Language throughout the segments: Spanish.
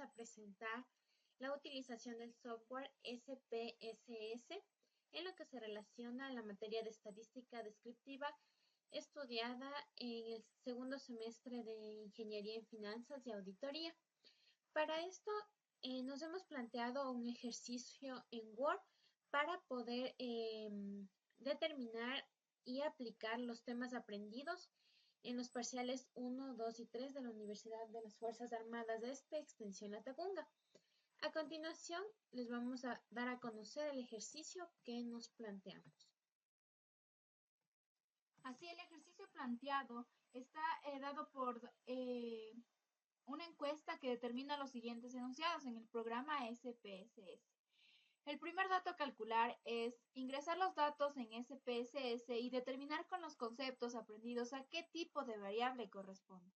a presentar la utilización del software SPSS en lo que se relaciona a la materia de estadística descriptiva estudiada en el segundo semestre de Ingeniería en Finanzas y Auditoría. Para esto nos hemos planteado un ejercicio en Word para poder determinar y aplicar los temas aprendidos en los parciales 1, 2 y 3 de la Universidad de las Fuerzas Armadas de Extensión Latacunga. A continuación, les vamos a dar a conocer el ejercicio que nos planteamos. Así, el ejercicio planteado está dado por una encuesta que determina los siguientes enunciados en el programa SPSS. El primer dato a calcular es ingresar los datos en SPSS y determinar con los conceptos aprendidos a qué tipo de variable corresponde.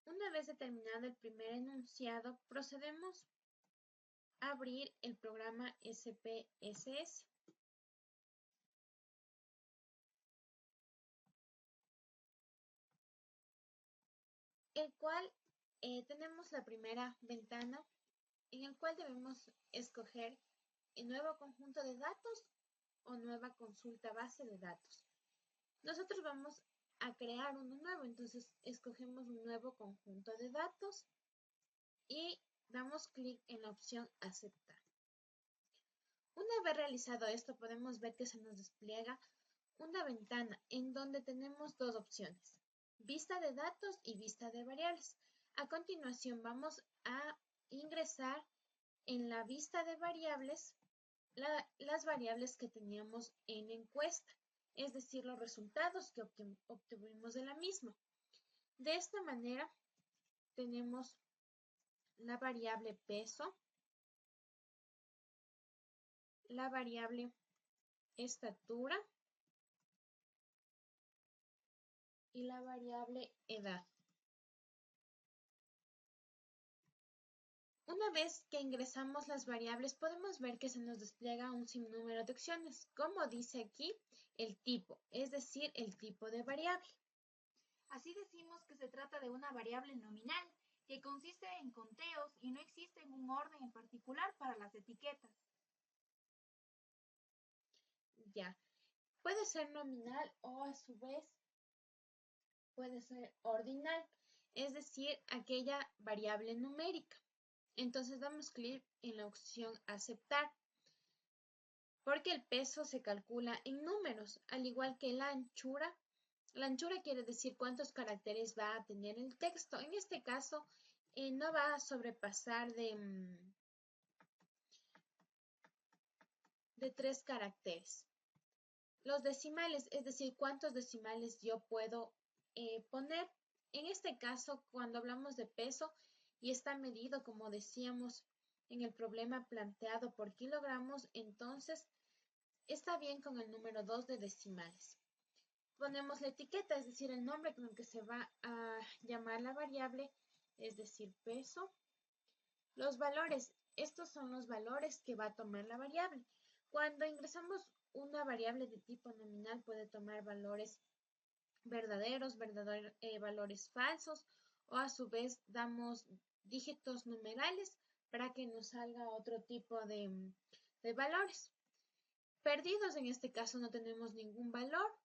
Una vez determinado el primer enunciado, procedemos a abrir el programa SPSS. El cual tenemos la primera ventana en el cual debemos escoger el nuevo conjunto de datos o nueva consulta base de datos. Nosotros vamos a crear uno nuevo, entonces escogemos un nuevo conjunto de datos y damos clic en la opción aceptar. Una vez realizado esto, podemos ver que se nos despliega una ventana en donde tenemos dos opciones, vista de datos y vista de variables. A continuación vamos a ingresar en la vista de variables las variables que teníamos en la encuesta, es decir, los resultados que obtuvimos de la misma. De esta manera tenemos la variable peso, la variable estatura y la variable edad. Una vez que ingresamos las variables, podemos ver que se nos despliega un sinnúmero de opciones, como dice aquí, el tipo, es decir, el tipo de variable. Así decimos que se trata de una variable nominal, que consiste en conteos y no existe un orden en particular para las etiquetas. Ya, puede ser nominal o a su vez puede ser ordinal, es decir, aquella variable numérica. Entonces damos clic en la opción aceptar, porque el peso se calcula en números, al igual que la anchura. La anchura quiere decir cuántos caracteres va a tener el texto. En este caso, no va a sobrepasar de 3 caracteres. Los decimales, es decir, cuántos decimales yo puedo poner. En este caso, cuando hablamos de peso y está medido, como decíamos en el problema planteado por kilogramos, entonces está bien con el número 2 de decimales. Ponemos la etiqueta, es decir, el nombre con el que se va a llamar la variable, es decir, peso. Los valores, estos son los valores que va a tomar la variable. Cuando ingresamos una variable de tipo nominal puede tomar valores verdaderos, valores falsos, o a su vez damos dígitos numerales para que nos salga otro tipo de valores. Perdidos, en este caso no tenemos ningún valor.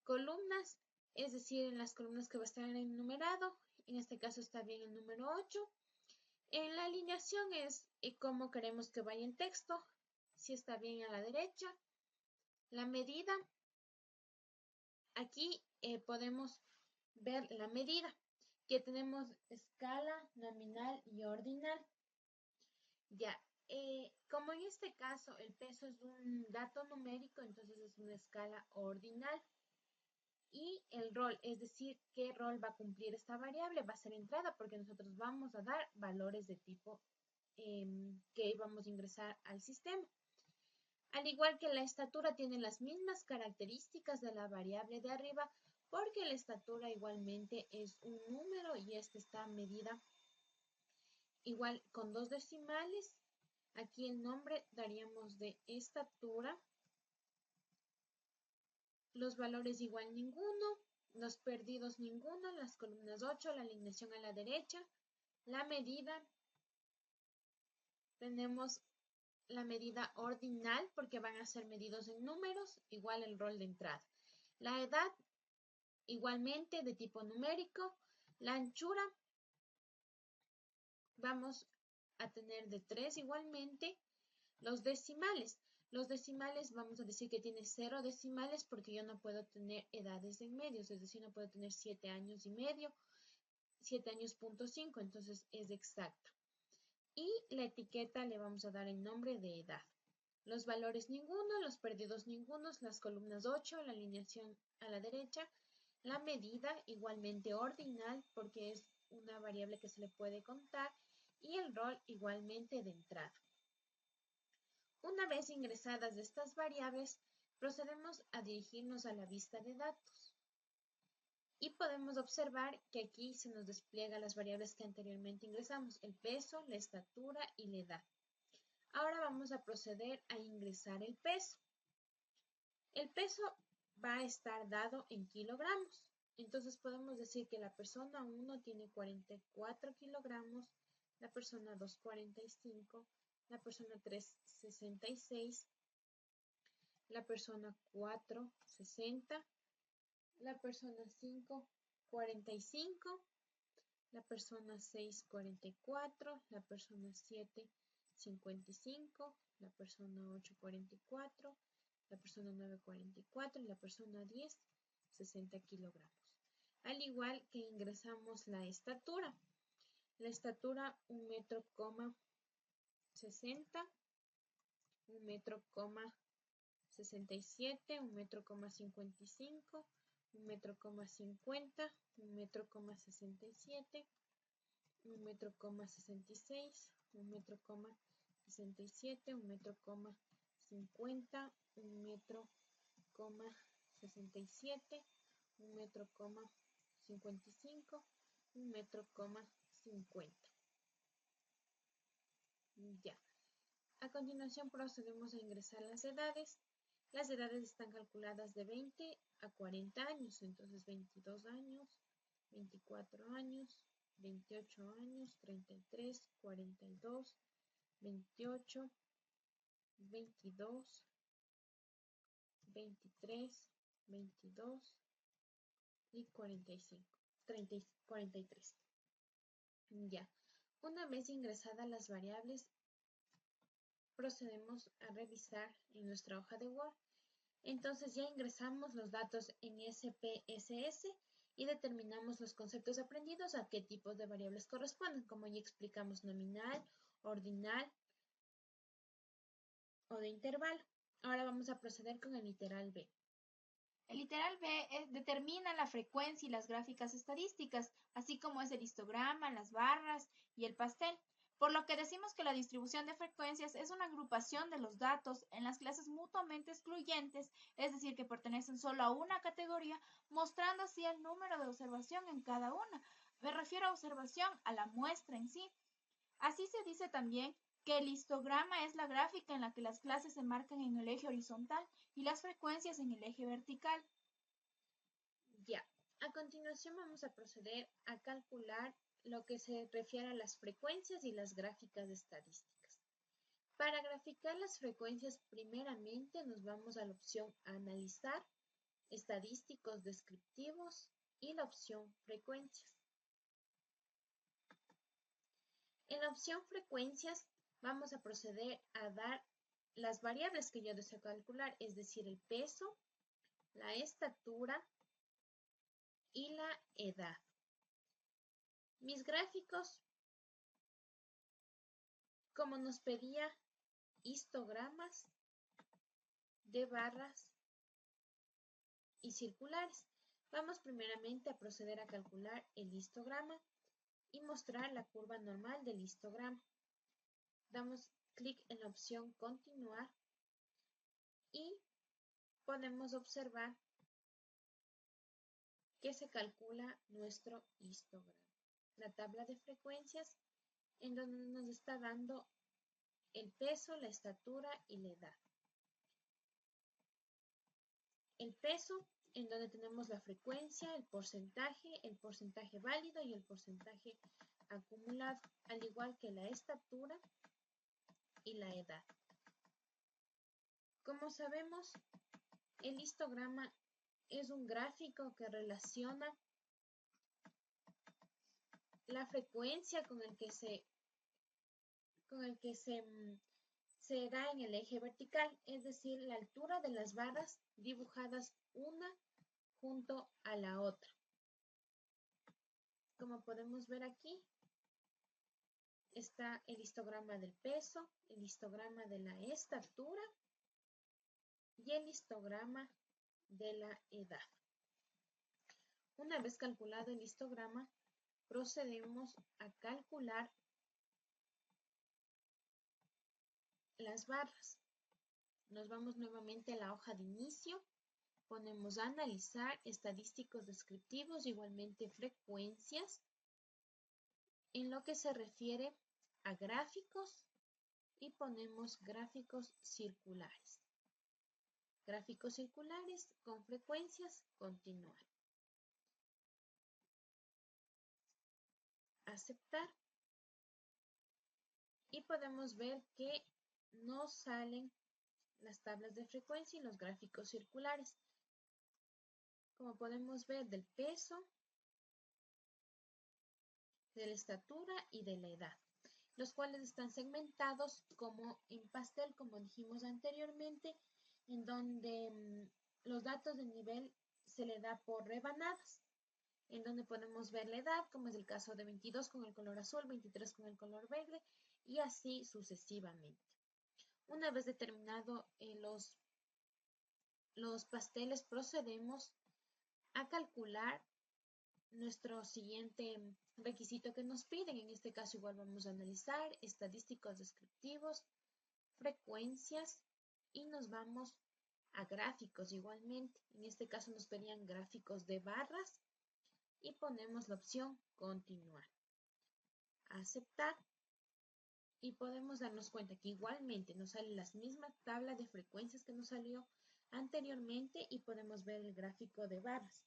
Columnas, es decir, en las columnas que va a estar en el enumerado, en este caso está bien el número 8. En la alineación es cómo queremos que vaya el texto, si está bien a la derecha. La medida, aquí podemos ver la medida, que tenemos escala, nominal y ordinal. Ya, como en este caso el peso es un dato numérico, entonces es una escala ordinal. Y el rol, es decir, qué rol va a cumplir esta variable, va a ser entrada porque nosotros vamos a dar valores de tipo que vamos a ingresar al sistema. Al igual que la estatura tiene las mismas características de la variable de arriba, porque la estatura igualmente es un número y esta está medida igual con 2 decimales. Aquí el nombre daríamos de estatura. Los valores igual ninguno, los perdidos ninguno, las columnas 8, la alineación a la derecha. La medida, tenemos la medida ordinal porque van a ser medidos en números, igual el rol de entrada. La edad, igualmente de tipo numérico. La anchura, vamos a tener de 3 igualmente. Los decimales. Los decimales vamos a decir que tiene 0 decimales porque yo no puedo tener edades en medios, es decir, no puedo tener 7 años y medio, 7 años punto 5, entonces es exacta. Y la etiqueta le vamos a dar el nombre de edad. Los valores ninguno, los perdidos ningunos, las columnas 8, la alineación a la derecha, la medida igualmente ordinal porque es una variable que se le puede contar y el rol igualmente de entrada. Una vez ingresadas estas variables, procedemos a dirigirnos a la vista de datos. Y podemos observar que aquí se nos despliega las variables que anteriormente ingresamos, el peso, la estatura y la edad. Ahora vamos a proceder a ingresar el peso. El peso va a estar dado en kilogramos. Entonces podemos decir que la persona 1 tiene 44 kilogramos, la persona 2 45, la persona 3 66, la persona 4 60, la persona 5 45, la persona 6 44, la persona 7 55, la persona 8 44, la persona 9 44 y la persona 10 60 kilogramos. Al igual que ingresamos la estatura. La estatura 1 metro, 60, 1 metro, 67, 1 metro, 55, 1 metro, 50, 1 metro, 67, 1 metro, 66, 1 metro, 67, 1 metro, 50, 1 metro, 67, 1 metro, 55, 1 metro, 50. Ya. A continuación procedemos a ingresar las edades. Las edades están calculadas de 20 a 40 años, entonces 22 años, 24 años, 28 años, 33, 42, 28, 22, 23, 22 y 45, 30, 43. Ya. Una vez ingresadas las variables, procedemos a revisar en nuestra hoja de Word. Entonces ya ingresamos los datos en SPSS y determinamos los conceptos aprendidos a qué tipos de variables corresponden, como ya explicamos, nominal, ordinal o de intervalo. Ahora vamos a proceder con el literal B. El literal B determina la frecuencia y las gráficas estadísticas, así como es el histograma, las barras y el pastel, por lo que decimos que la distribución de frecuencias es una agrupación de los datos en las clases mutuamente excluyentes, es decir, que pertenecen solo a una categoría, mostrando así el número de observación en cada una. Me refiero a observación a la muestra en sí. Así se dice también que el histograma es la gráfica en la que las clases se marcan en el eje horizontal y las frecuencias en el eje vertical. Ya, a continuación vamos a proceder a calcular lo que se refiere a las frecuencias y las gráficas estadísticas. Para graficar las frecuencias, primeramente nos vamos a la opción Analizar, Estadísticos descriptivos y la opción Frecuencias. En la opción Frecuencias vamos a proceder a dar las variables que yo deseo calcular, es decir, el peso, la estatura y la edad. Mis gráficos, como nos pedía histogramas de barras y circulares, vamos primeramente a proceder a calcular el histograma y mostrar la curva normal del histograma. Damos clic en la opción Continuar y podemos observar que se calcula nuestro histograma. La tabla de frecuencias en donde nos está dando el peso, la estatura y la edad. El peso en donde tenemos la frecuencia, el porcentaje válido y el porcentaje acumulado, al igual que la estatura y la edad. Como sabemos, el histograma es un gráfico que relaciona la frecuencia con el que se da en el eje vertical, es decir, la altura de las barras dibujadas una junto a la otra. Como podemos ver aquí, está el histograma del peso, el histograma de la estatura y el histograma de la edad. Una vez calculado el histograma, procedemos a calcular las barras. Nos vamos nuevamente a la hoja de inicio, ponemos a analizar estadísticos descriptivos, igualmente frecuencias, en lo que se refiere a gráficos, y ponemos gráficos circulares. Gráficos circulares con frecuencias, continuar. Aceptar. Y podemos ver que nos salen las tablas de frecuencia y los gráficos circulares. Como podemos ver, del peso, de la estatura y de la edad, los cuales están segmentados como en pastel, como dijimos anteriormente, en donde los datos de nivel se le da por rebanadas, en donde podemos ver la edad, como es el caso de 22 con el color azul, 23 con el color verde, y así sucesivamente. Una vez determinado los pasteles, procedemos a calcular nuestro siguiente requisito que nos piden. En este caso igual vamos a analizar estadísticos descriptivos, frecuencias, y nos vamos a gráficos igualmente. En este caso nos pedían gráficos de barras y ponemos la opción continuar. Aceptar. Y podemos darnos cuenta que igualmente nos sale la misma tabla de frecuencias que nos salió anteriormente y podemos ver el gráfico de barras.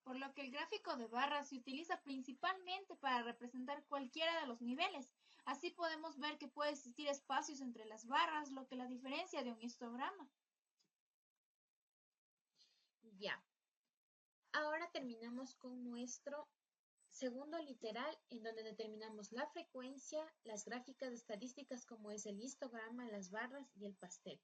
Por lo que el gráfico de barras se utiliza principalmente para representar cualquiera de los niveles. Así podemos ver que puede existir espacios entre las barras, lo que la diferencia de un histograma. Ya. Ahora terminamos con nuestro segundo literal, en donde determinamos la frecuencia, las gráficas estadísticas como es el histograma, las barras y el pastel.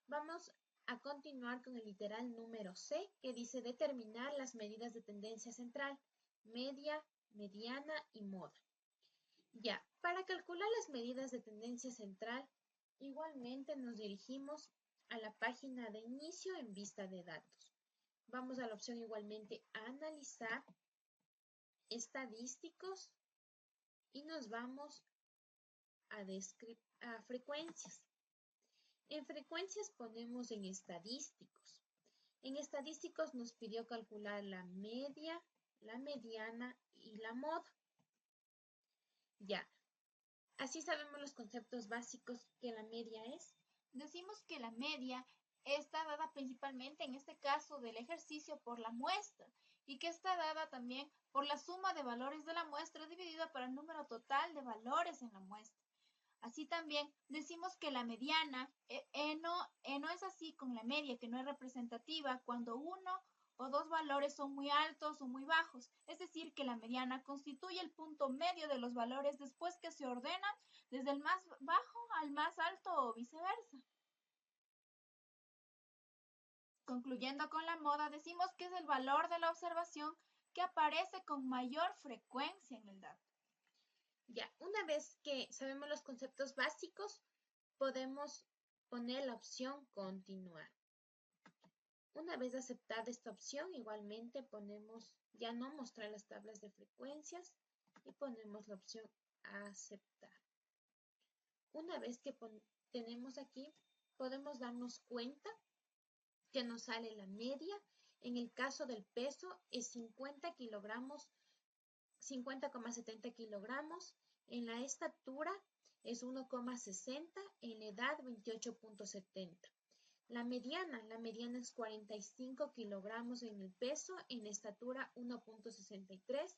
Vamos a continuar con el literal número C, que dice determinar las medidas de tendencia central, media, mediana y moda. Ya, para calcular las medidas de tendencia central, igualmente nos dirigimos a la página de inicio en vista de datos. Vamos a la opción igualmente analizar estadísticos y nos vamos a frecuencias. En frecuencias ponemos en estadísticos. En estadísticos nos pidió calcular la media, la mediana y la moda. Ya, así sabemos los conceptos básicos que la media es. Decimos que la media está dada principalmente en este caso del ejercicio por la muestra y que está dada también por la suma de valores de la muestra dividida por el número total de valores en la muestra. Así también decimos que la mediana no es así con la media, que no es representativa cuando uno o dos valores son muy altos o muy bajos. Es decir, que la mediana constituye el punto medio de los valores después que se ordenan desde el más bajo al más alto o viceversa. Concluyendo con la moda, decimos que es el valor de la observación que aparece con mayor frecuencia en el dato. Ya, una vez que sabemos los conceptos básicos, podemos poner la opción continuar. Una vez aceptada esta opción, igualmente ponemos ya no mostrar las tablas de frecuencias y ponemos la opción aceptar. Una vez que tenemos aquí, podemos darnos cuenta que nos sale la media. En el caso del peso es 50 kilogramos, 50,70 kilogramos. En la estatura es 1,60, en la edad 28,70. La mediana es 45 kilogramos en el peso, en estatura 1,63,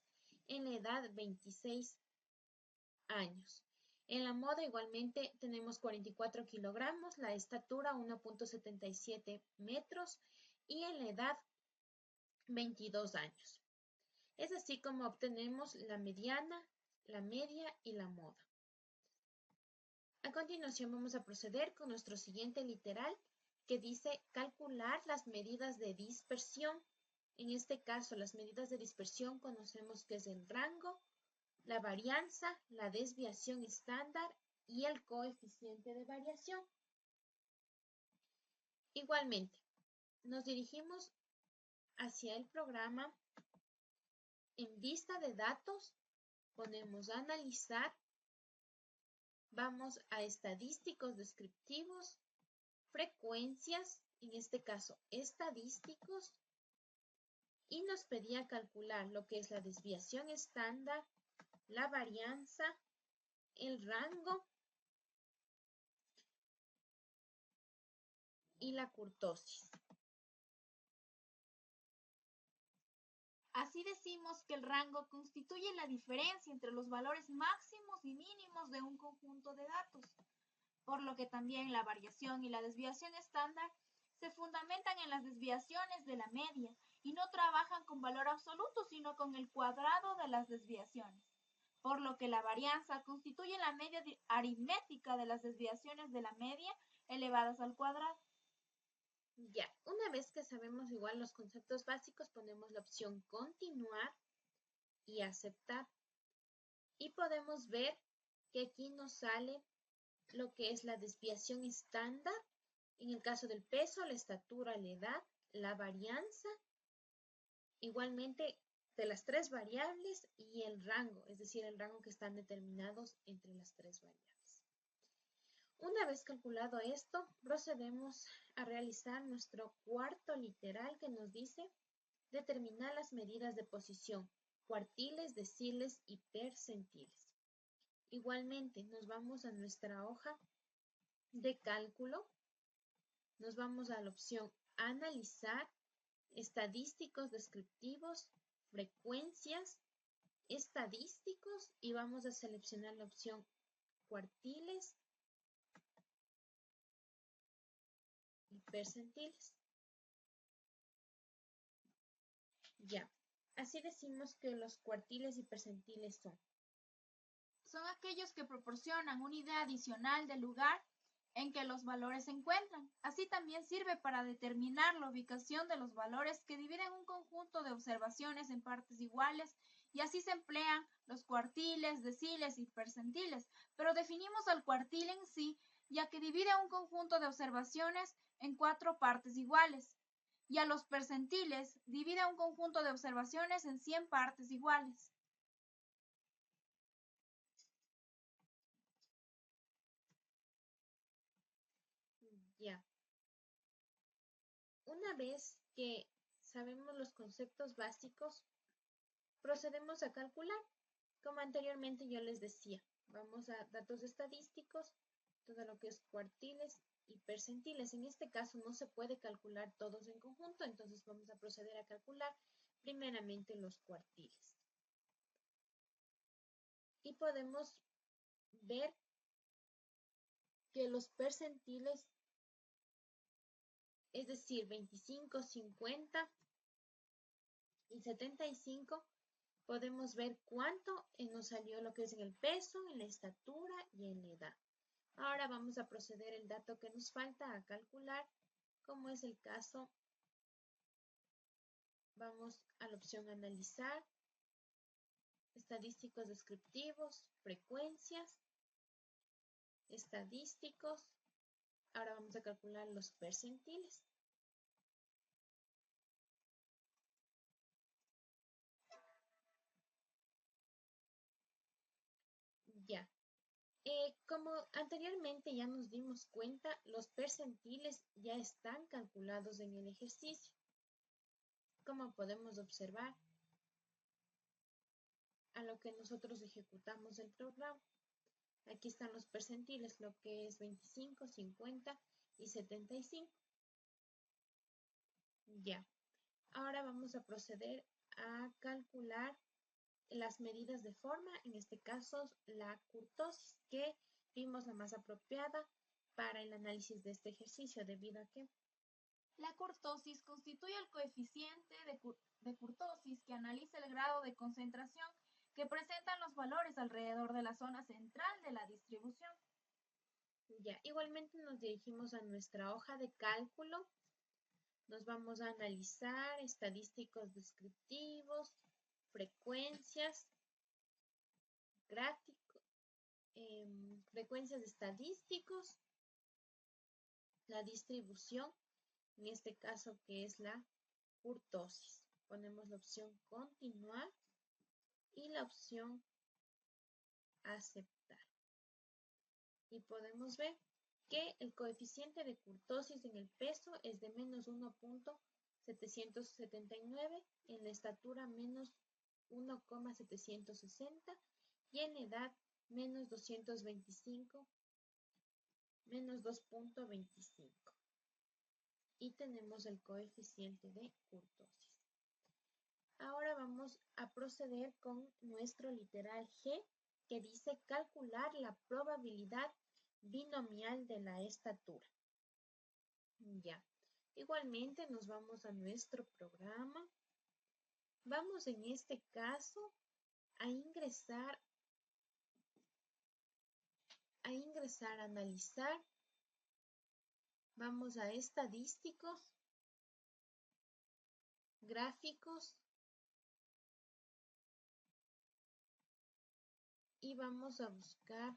en la edad 26 años. En la moda igualmente tenemos 44 kilogramos, la estatura 1.77 metros y en la edad 22 años. Es así como obtenemos la mediana, la media y la moda. A continuación vamos a proceder con nuestro siguiente literal que dice calcular las medidas de dispersión. En este caso, las medidas de dispersión conocemos que es el rango, la varianza, la desviación estándar y el coeficiente de variación. Igualmente, nos dirigimos hacia el programa. En vista de datos, ponemos analizar, vamos a estadísticos descriptivos, frecuencias, en este caso estadísticos, y nos pedía calcular lo que es la desviación estándar, la varianza, el rango y la kurtosis. Así decimos que el rango constituye la diferencia entre los valores máximos y mínimos de un conjunto de datos, por lo que también la variación y la desviación estándar se fundamentan en las desviaciones de la media y no trabajan con valor absoluto, sino con el cuadrado de las desviaciones, por lo que la varianza constituye la media aritmética de las desviaciones de la media elevadas al cuadrado. Ya, una vez que sabemos igual los conceptos básicos, ponemos la opción continuar y aceptar. Y podemos ver que aquí nos sale lo que es la desviación estándar, en el caso del peso, la estatura, la edad, la varianza, igualmente de las tres variables y el rango, es decir, el rango que están determinados entre las tres variables. Una vez calculado esto, procedemos a realizar nuestro cuarto literal que nos dice determinar las medidas de posición, cuartiles, deciles y percentiles. Igualmente, nos vamos a nuestra hoja de cálculo, nos vamos a la opción analizar, estadísticos descriptivos, frecuencias, estadísticos y vamos a seleccionar la opción cuartiles y percentiles. Ya, así decimos que los cuartiles y percentiles son aquellos que proporcionan una idea adicional del lugar en que los valores se encuentran. Así también sirve para determinar la ubicación de los valores que dividen un conjunto de observaciones en partes iguales y así se emplean los cuartiles, deciles y percentiles, pero definimos al cuartil en sí ya que divide un conjunto de observaciones en 4 partes iguales y a los percentiles divide un conjunto de observaciones en 100 partes iguales. Ya. Una vez que sabemos los conceptos básicos, procedemos a calcular. Como anteriormente yo les decía, vamos a datos estadísticos, todo lo que es cuartiles y percentiles. En este caso no se puede calcular todos en conjunto, entonces vamos a proceder a calcular primeramente los cuartiles. Y podemos ver que los percentiles, es decir, 25, 50 y 75, podemos ver cuánto nos salió lo que es en el peso, en la estatura y en la edad. Ahora vamos a proceder el dato que nos falta a calcular, como es el caso. Vamos a la opción analizar, estadísticos descriptivos, frecuencias, estadísticos. Ahora vamos a calcular los percentiles. Ya. Como anteriormente ya nos dimos cuenta, los percentiles ya están calculados en el ejercicio. Como podemos observar, a lo que nosotros ejecutamos el programa. Aquí están los percentiles, lo que es 25, 50 y 75. Ya. Ahora vamos a proceder a calcular las medidas de forma, en este caso la kurtosis, que vimos la más apropiada para el análisis de este ejercicio, debido a que la kurtosis constituye el coeficiente de kurtosis que analiza el grado de concentración que presentan los valores alrededor de la zona central de la distribución. ya, igualmente nos dirigimos a nuestra hoja de cálculo. Nos vamos a analizar estadísticos descriptivos, frecuencias, gráficos, frecuencias de estadísticos, la distribución, en este caso que es la kurtosis. Ponemos la opción continuar y la opción aceptar. Y podemos ver que el coeficiente de kurtosis en el peso es de menos 1.779, en la estatura menos 1,760 y en edad menos 225, menos 2.25. Y tenemos el coeficiente de kurtosis. Ahora vamos a proceder con nuestro literal G, que dice calcular la probabilidad binomial de la estatura. Ya. Igualmente nos vamos a nuestro programa. Vamos en este caso a ingresar, analizar. Vamos a estadísticos, gráficos y vamos a buscar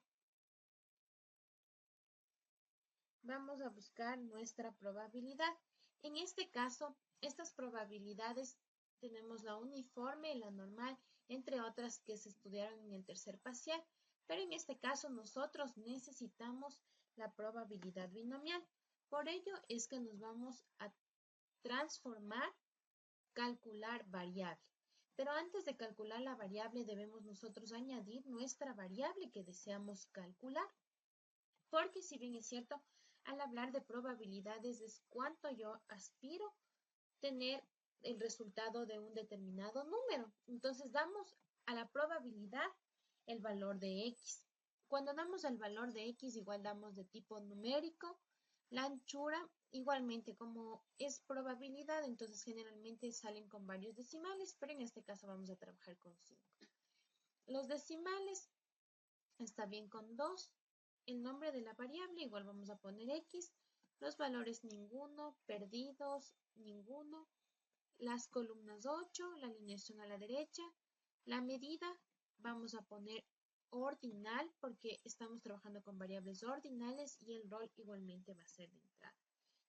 nuestra probabilidad. En este caso, estas probabilidades tenemos la uniforme, la normal, entre otras que se estudiaron en el tercer parcial, pero en este caso nosotros necesitamos la probabilidad binomial. Por ello es que nos vamos a transformar, calcular variable. Pero antes de calcular la variable debemos nosotros añadir nuestra variable que deseamos calcular. Porque si bien es cierto, al hablar de probabilidades es cuánto yo aspiro tener el resultado de un determinado número. Entonces damos a la probabilidad el valor de x. Cuando damos el valor de x, igual damos de tipo numérico. La anchura, igualmente como es probabilidad, entonces generalmente salen con varios decimales, pero en este caso vamos a trabajar con 5. Los decimales está bien con 2. El nombre de la variable, igual vamos a poner x. Los valores ninguno, perdidos, ninguno. Las columnas 8, la alineación a la derecha. La medida vamos a poner ordinal porque estamos trabajando con variables ordinales y el rol igualmente va a ser de entrada.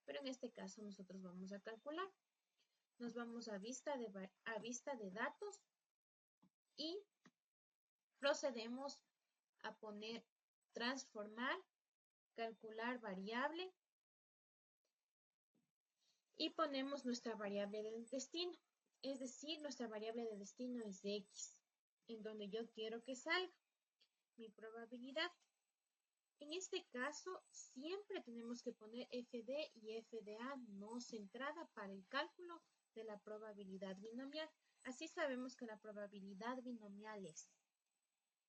Pero en este caso nosotros vamos a calcular. Nos vamos a vista de datos y procedemos a poner transformar, calcular variable y ponemos nuestra variable de destino. Es decir, nuestra variable de destino es de x, en donde yo quiero que salga mi probabilidad. En este caso, siempre tenemos que poner fd y fda no centrada para el cálculo de la probabilidad binomial. Así sabemos que la probabilidad binomial es.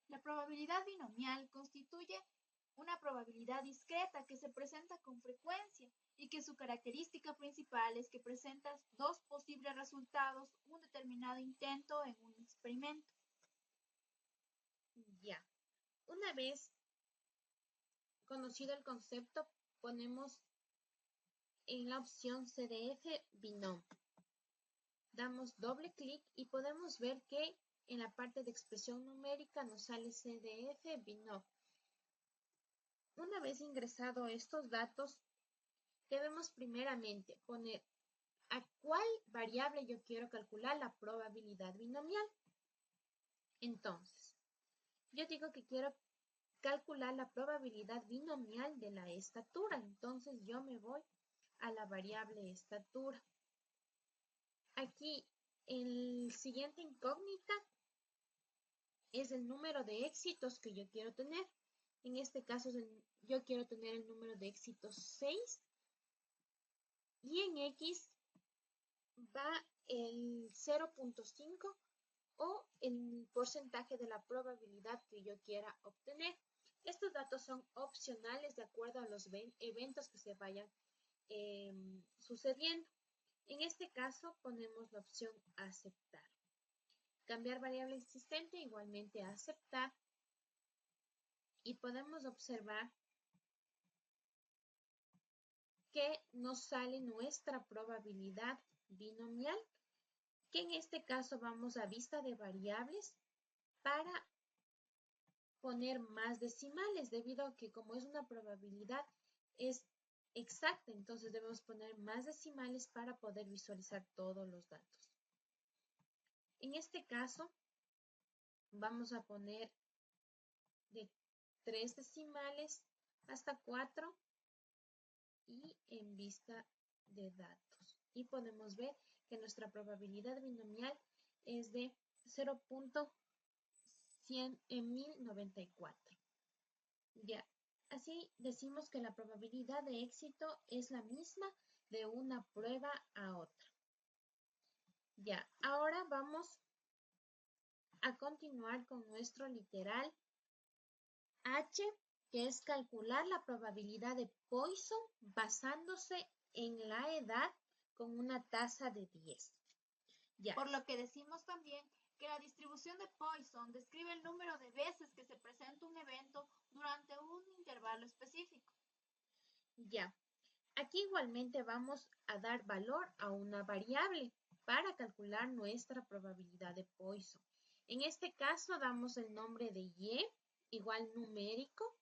La probabilidad binomial constituye una probabilidad discreta que se presenta con frecuencia y que su característica principal es que presenta dos posibles resultados un determinado intento en un experimento. Ya. Una vez conocido el concepto, ponemos en la opción CDF binomio. Damos doble clic y podemos ver que en la parte de expresión numérica nos sale CDF binomio. Una vez ingresado estos datos, debemos primeramente poner a cuál variable yo quiero calcular la probabilidad binomial. Entonces, yo digo que quiero calcular la probabilidad binomial de la estatura. Entonces, yo me voy a la variable estatura. Aquí, el siguiente incógnita es el número de éxitos que yo quiero tener. En este caso, yo quiero tener el número de éxitos 6. Y en X va el 0.5 o el porcentaje de la probabilidad que yo quiera obtener. Estos datos son opcionales de acuerdo a los eventos que se vayan sucediendo. En este caso ponemos la opción aceptar. Cambiar variable existente, igualmente aceptar. Y podemos observar que nos sale nuestra probabilidad binomial, que en este caso vamos a vista de variables para poner más decimales, debido a que como es una probabilidad es exacta, entonces debemos poner más decimales para poder visualizar todos los datos. En este caso vamos a poner de 3 decimales hasta 4 y en vista de datos. Y podemos ver que nuestra probabilidad binomial es de 0.1094. Ya, así decimos que la probabilidad de éxito es la misma de una prueba a otra. Ya, ahora vamos a continuar con nuestro literal H, que es calcular la probabilidad de Poisson basándose en la edad con una tasa de 10. Ya. Por lo que decimos también que la distribución de Poisson describe el número de veces que se presenta un evento durante un intervalo específico. Ya. Aquí igualmente vamos a dar valor a una variable para calcular nuestra probabilidad de Poisson. En este caso damos el nombre de Y, igual numérico.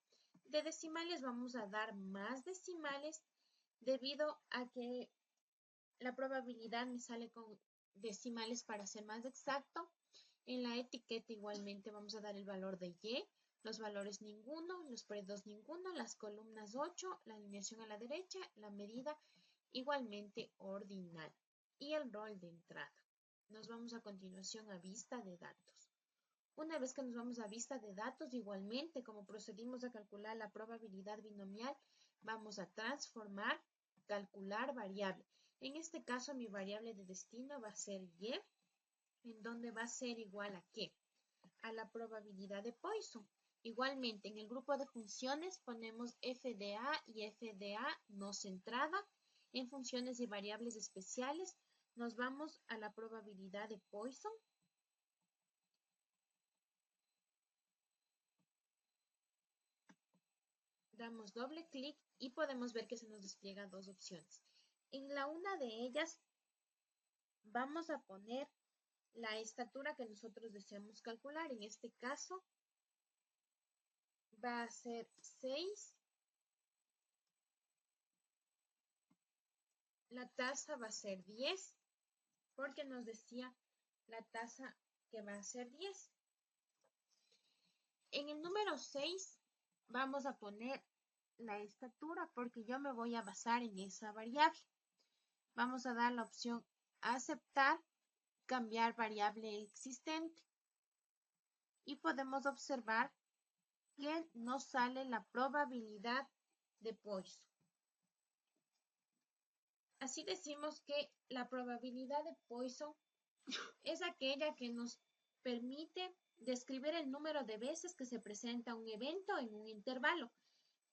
De decimales vamos a dar más decimales debido a que la probabilidad me sale con decimales para ser más exacto. En la etiqueta igualmente vamos a dar el valor de Y, los valores ninguno, los periodos ninguno, las columnas 8, la alineación a la derecha, la medida igualmente ordinal y el rol de entrada. Nos vamos a continuación a vista de datos. Una vez que nos vamos a vista de datos, igualmente como procedimos a calcular la probabilidad binomial, vamos a transformar, calcular variable. En este caso mi variable de destino va a ser Y, en donde va a ser igual a ¿qué? A la probabilidad de Poisson. Igualmente, en el grupo de funciones ponemos f de a y f de a no centrada. En funciones y variables especiales nos vamos a la probabilidad de Poisson. Damos doble clic y podemos ver que se nos despliegan dos opciones. En la una de ellas vamos a poner la estatura que nosotros deseamos calcular. En este caso va a ser 6. La tasa va a ser 10 porque nos decía la tasa que va a ser 10. En el número 6 vamos a poner la estatura porque yo me voy a basar en esa variable. Vamos a dar la opción aceptar, cambiar variable existente y podemos observar que nos sale la probabilidad de Poisson. Así decimos que la probabilidad de Poisson es aquella que nos permite describir el número de veces que se presenta un evento en un intervalo.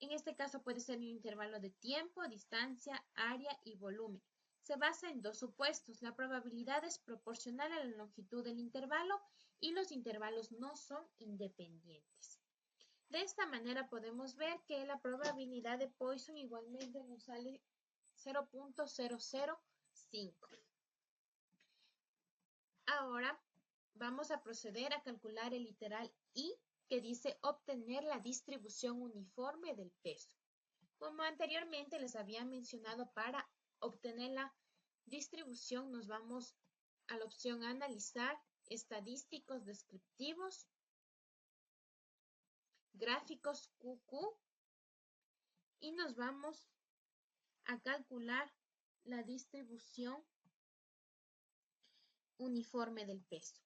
En este caso puede ser un intervalo de tiempo, distancia, área y volumen. Se basa en dos supuestos. La probabilidad es proporcional a la longitud del intervalo y los intervalos no son independientes. De esta manera podemos ver que la probabilidad de Poisson igualmente nos sale 0.005. Ahora vamos a proceder a calcular el literal I, que dice obtener la distribución uniforme del peso. Como anteriormente les había mencionado, para obtener la distribución nos vamos a la opción analizar, estadísticos descriptivos, gráficos QQ y nos vamos a calcular la distribución uniforme del peso.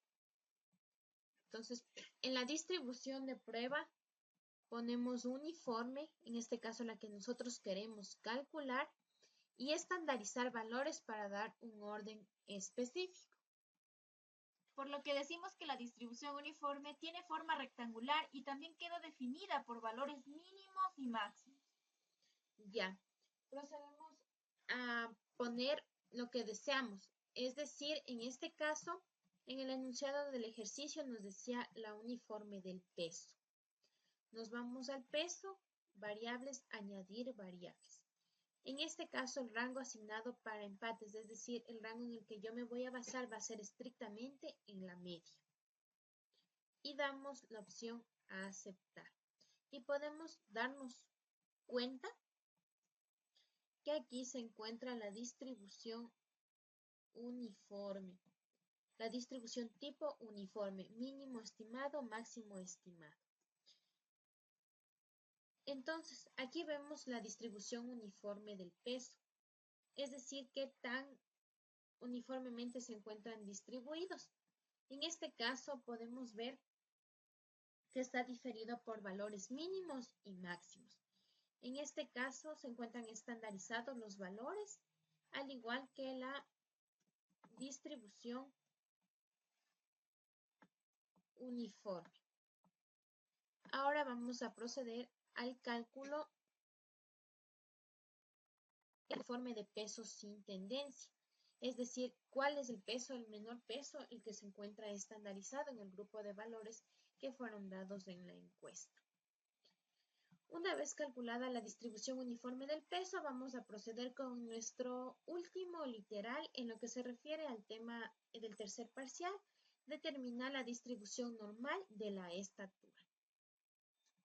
Entonces, en la distribución de prueba ponemos uniforme, en este caso la que nosotros queremos calcular, y estandarizar valores para dar un orden específico. por lo que decimos que la distribución uniforme tiene forma rectangular y también queda definida por valores mínimos y máximos. Ya, procedemos a poner lo que deseamos, es decir, en este caso, en el enunciado del ejercicio nos decía la uniforme del peso. Nos vamos al peso, variables, añadir variables. En este caso, el rango asignado para empates, es decir, el rango en el que yo me voy a basar va a ser estrictamente en la media. Y damos la opción a aceptar. Y podemos darnos cuenta que aquí se encuentra la distribución uniforme. La distribución tipo uniforme, mínimo estimado, máximo estimado. Entonces, aquí vemos la distribución uniforme del peso, es decir, qué tan uniformemente se encuentran distribuidos. En este caso podemos ver que está diferido por valores mínimos y máximos. En este caso se encuentran estandarizados los valores, al igual que la distribución uniforme. Ahora vamos a proceder al cálculo del informe de peso sin tendencia. Es decir, cuál es el peso, el menor peso, el que se encuentra estandarizado en el grupo de valores que fueron dados en la encuesta. Una vez calculada la distribución uniforme del peso, vamos a proceder con nuestro último literal en lo que se refiere al tema del tercer parcial, determinar la distribución normal de la estatura.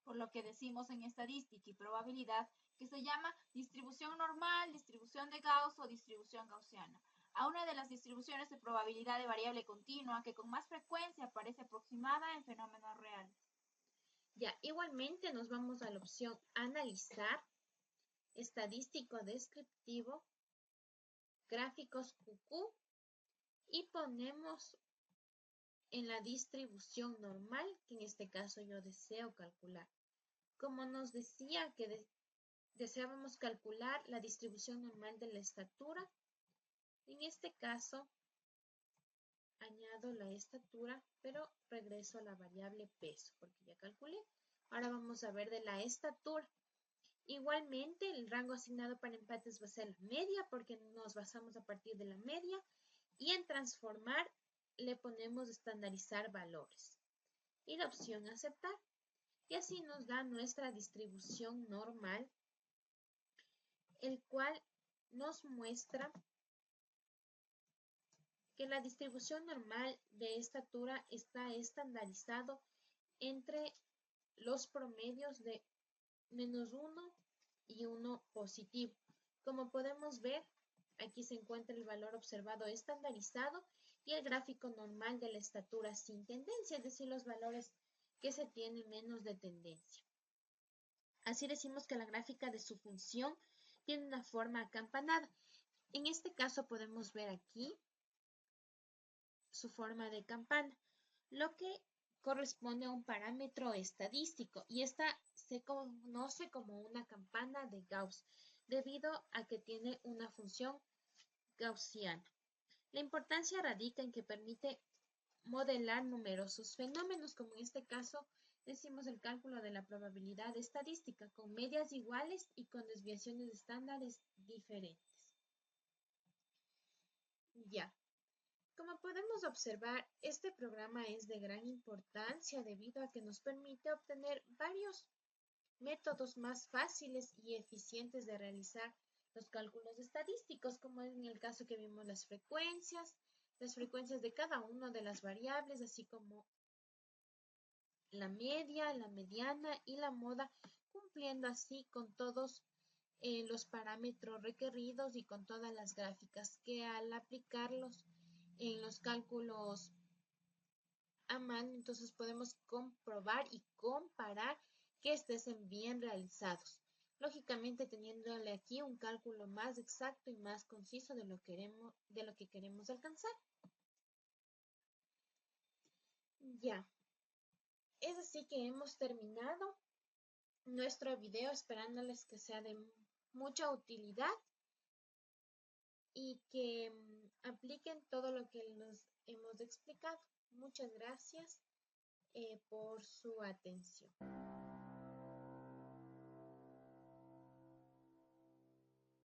Por lo que decimos en estadística y probabilidad que se llama distribución normal, distribución de Gauss o distribución gaussiana, a una de las distribuciones de probabilidad de variable continua que con más frecuencia parece aproximada en fenómenos reales. Ya, igualmente nos vamos a la opción analizar, estadístico descriptivo, gráficos QQ y ponemos en la distribución normal, que en este caso yo deseo calcular. Como nos decía que deseábamos calcular la distribución normal de la estatura, en este caso añado la estatura, pero regreso a la variable peso, porque ya calculé. Ahora vamos a ver de la estatura. Igualmente, el rango asignado para empates va a ser la media, porque nos basamos a partir de la media. Y en transformar, le ponemos estandarizar valores. Y la opción aceptar. Y así nos da nuestra distribución normal, el cual nos muestra que la distribución normal de estatura está estandarizado entre los promedios de -1 y 1 positivo. Como podemos ver, aquí se encuentra el valor observado estandarizado y el gráfico normal de la estatura sin tendencia, es decir, los valores que se tienen menos de tendencia. Así decimos que la gráfica de su función tiene una forma acampanada. En este caso podemos ver aquí su forma de campana, lo que corresponde a un parámetro estadístico y esta se conoce como una campana de Gauss debido a que tiene una función gaussiana. La importancia radica en que permite modelar numerosos fenómenos, como en este caso decimos el cálculo de la probabilidad estadística con medias iguales y con desviaciones estándares diferentes. Ya. Como podemos observar, este programa es de gran importancia debido a que nos permite obtener varios métodos más fáciles y eficientes de realizar los cálculos estadísticos, como en el caso que vimos las frecuencias de cada una de las variables, así como la media, la mediana y la moda, cumpliendo así con todos los parámetros requeridos y con todas las gráficas que al aplicarlos en los cálculos a mano, entonces podemos comprobar y comparar que estén bien realizados. Lógicamente teniéndole aquí un cálculo más exacto y más conciso de lo que queremos alcanzar. Ya. Es así que hemos terminado nuestro video esperándoles que sea de mucha utilidad y que apliquen todo lo que nos hemos explicado. Muchas gracias por su atención.